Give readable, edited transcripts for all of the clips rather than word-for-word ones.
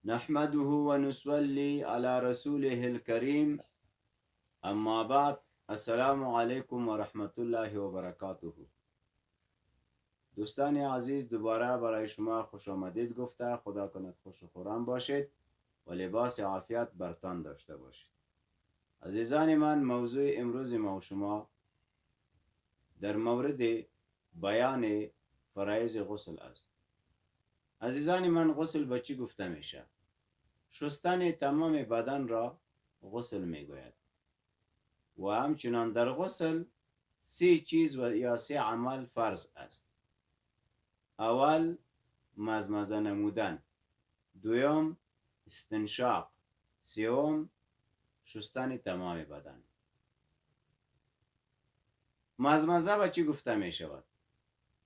نحمده ونصلي على رسوله الكريم اما بعد. السلام علیکم و رحمت الله و برکاته. دوستان عزیز، دوباره برای شما خوش آمدید گفته خدا کند خوش و خورم باشید و لباس عافیت برتان داشته باشید. عزیزان من، موضوع امروز ما و شما در مورد بیان فرایض غسل است. عزیزان من، غسل به چی گفته میشه؟ شستن تمام بدن را غسل میگوید و همچنان در غسل 3 چیز و یا 3 عمل فرض است. اول مزمزه نمودن، دوم استنشاق، سوم شستن تمام بدن. مزمزه به چی گفته می شود؟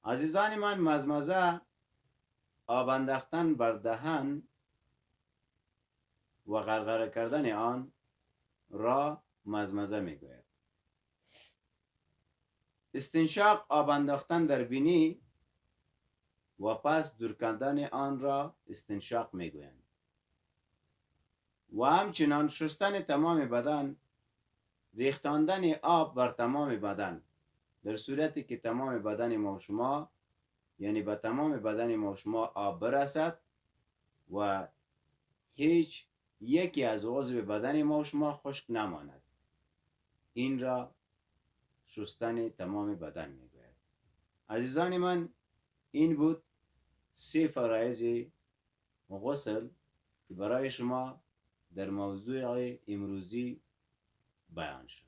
عزیزان من، مزمزه آب انداختن بر دهن و غرغره کردن آن را مزمزه می گوید. استنشاق آب انداختن در بینی و پس دور کردن آن را استنشاق می گویند. و همچنان شستن تمام بدن، ریختاندن آب بر تمام بدن در صورتی که تمام بدن ما و شما، یعنی به تمام بدن ما و شما آب برسد و هیچ یکی از عضو بدن ما و شما خشک نماند. این را شستن تمام بدن میگوید. عزیزان من، این بود 3 فرایض غسل که برای شما در موضوع امروزی بیان شد.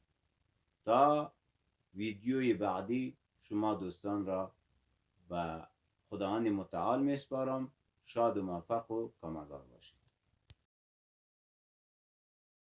تا ویدیوی بعدی شما دوستان را به خداوند متعال میسپارم. شاد و موفق و کامگار باشید.